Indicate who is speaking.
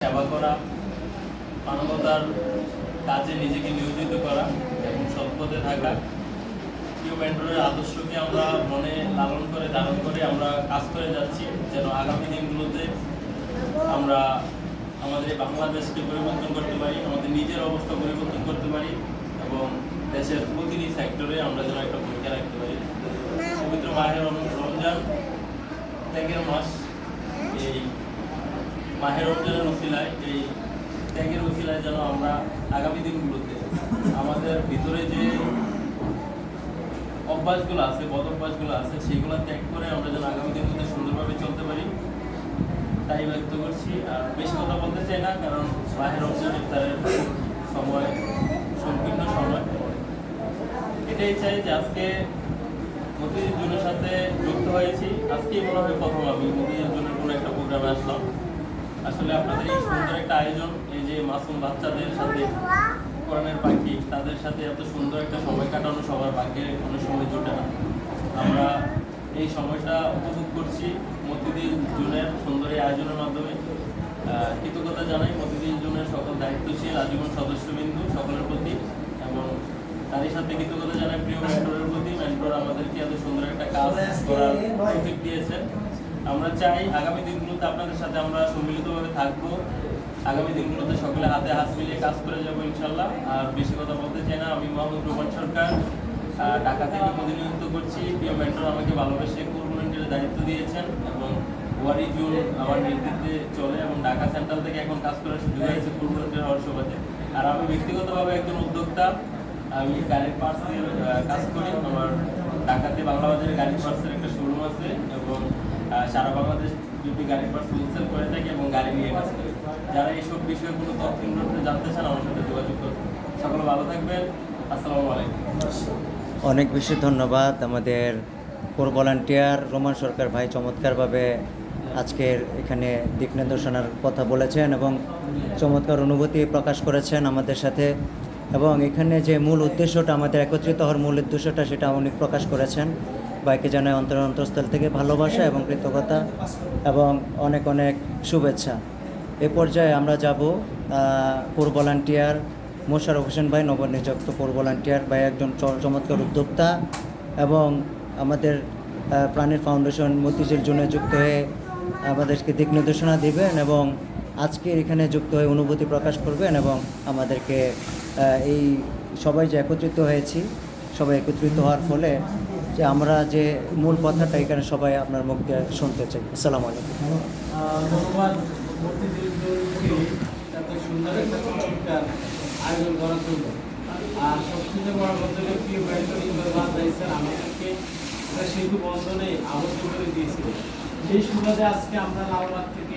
Speaker 1: সেবা করা, মানবতার কাজে নিজেকে নিয়োজিত করা এবং সৎ পথে থাকা, প্রিয় মেন্টরের আদর্শকে আমরা মনে লালন করে ধারণ করে আমরা কাজ করে যাচ্ছি, যেন আগামী দিনগুলোতে আমরা আমাদের বাংলাদেশকে পরিবর্তন করতে পারি, আমাদের নিজের অবস্থা পরিবর্তন করতে পারি এবং দেশের প্রতিটি সেক্টরে আমরা যেন একটা ভূমিকা রাখতে পারি। পবিত্র মাহের রমজান ত্যাগের মাস, এই মাহের রমজানের উসিলায়, এই ত্যাগের উসিলায় যেন আমরা আগামী দিনগুলোতে আমাদের ভিতরে যে অভ্যাসগুলো আছে, বদ অভ্যাসগুলো আছে, সেইগুলো ত্যাগ করে আমরা যেন আগামী দিনগুলোতে সুন্দরভাবে চলতে পারি, তাই ব্যক্ত করছি। আর বেশি কথা বলতে চাই না, কারণ মাহের রমজান ইফতারের সময় সংকীর্ণ সময়। এটাই চাই যে আজকে মতিঝিল জোনের সাথে যুক্ত হয়েছি। আজকেই মনে হয় প্রথম আমি মতিঝিল জোনের কোনো একটা প্রোগ্রামে আসলাম। আসলে আপনাদের এই সুন্দর একটা আয়োজন, এই যে মাসুম বাচ্চাদের সাথে কোরআনের পাখি, তাদের সাথে এত সুন্দর একটা সময় কাটানো সবার ভাগ্যে অনেক সময় জোটে না। আমরা এই সময়টা উপভোগ করছি মতিঝিল জোনের সুন্দর এই আয়োজনের মাধ্যমে। কৃতজ্ঞতা জানাই মতিঝিল জোনের সকল দায়িত্বশীল আজীবন সদস্যবিন্দু সকলের প্রতি, এবং তারই সাথে কৃতজ্ঞতা জানাই প্রিয় মেন্টরের প্রতি। মেন্টর আমাদেরকে এত সুন্দর একটা কাজ করার সুযোগ দিয়েছেন। আমরা চাই আগামী দিনগুলোতে আপনাদের সাথে আমরা সম্মিলিতভাবে থাকবো, আগামী দিনগুলোতে সকলে হাতে হাত মিলিয়ে কাজ করে যাবো ইনশাল্লাহ। আর বেশি কথা বলতে চাই না। আমি মোহাম্মদ রোমান সরকার, ঢাকা থেকে প্রতিনিধিত্ব করছি। প্রিয় মেন্টর আমাকে ভালোবেসে কোর ভলেন্টিয়ারের দায়িত্ব দিয়েছেন এবং ওয়ারি জোন আমার নেতৃত্বে চলে এবং ঢাকা সেন্ট্রাল থেকে এখন কাজ করার সুযোগ হয়েছে কোর ভলেন্টিয়ার হওয়ার সুবাদে। আর আমি ব্যক্তিগতভাবে একজন উদ্যোক্তা, আমি গাড়ির পার্টসের কাজ করি। আমার ঢাকাতে বাংলাবাজারের গাড়ির পার্টসের একটা শোরুম আছে এবং সারা বাংলাদেশ দুটি গাড়ির পার্টস হোলসেল করে থাকি এবং গাড়ি নিয়ে কাজ করি। যারা এইসব বিষয়ে কোনো তথ্য জানতে চান আমার সাথে যোগাযোগ করুন। সকলে ভালো থাকবেন। আসসালামু আলাইকুম।
Speaker 2: অনেক বেশি ধন্যবাদ আমাদের কোর ভলান্টিয়ার রোমান সরকার ভাই, চমৎকারভাবে আজকের এখানে দিক নির্দেশনার কথা বলেছেন এবং চমৎকার অনুভূতি প্রকাশ করেছেন আমাদের সাথে, এবং এখানে যে মূল উদ্দেশ্যটা, আমাদের একত্রিত হওয়ার মূল উদ্দেশ্যটা, সেটা উনি প্রকাশ করেছেন। ভাইকে জানাই অন্তরস্থল থেকে ভালোবাসা এবং কৃতজ্ঞতা এবং অনেক অনেক শুভেচ্ছা। এ পর্যায়ে আমরা যাব কোর ভলান্টিয়ার মোশাররফ হোসেন ভাই, নবনিযুক্ত কোর ভলান্টিয়ার ভাই, একজন চমৎকার উদ্যোক্তা এবং আমাদের প্রাণের ফাউন্ডেশন মতিঝিল জোনে যুক্ত হয়ে আমাদেরকে দিক নির্দেশনা দেবেন এবং আজকের এখানে যুক্ত হয়ে অনুভূতি প্রকাশ করবেন এবং আমাদেরকে এই সবাই যে একত্রিত হয়েছি, সবাই একত্রিত হওয়ার ফলে যে আমরা যে মূল কথাটা এখানে সবাই আপনার মুখ দিয়ে শুনতে চাই। আসসালামু আলাইকুম।
Speaker 3: ধন্যবাদ মতিঝিল জোনকে এত সুন্দর একটা চমৎকার আয়োজন করার জন্য। আর সবচেয়ে বড় কথা হলো প্রিয় মেন্টর ইমরান ভাই স্যার আমাদেরকে একটা সেতু বন্ধনে আবদ্ধ করে দিয়েছিল। সেই সুবাদে আজকে আমরা লালবাগ থেকে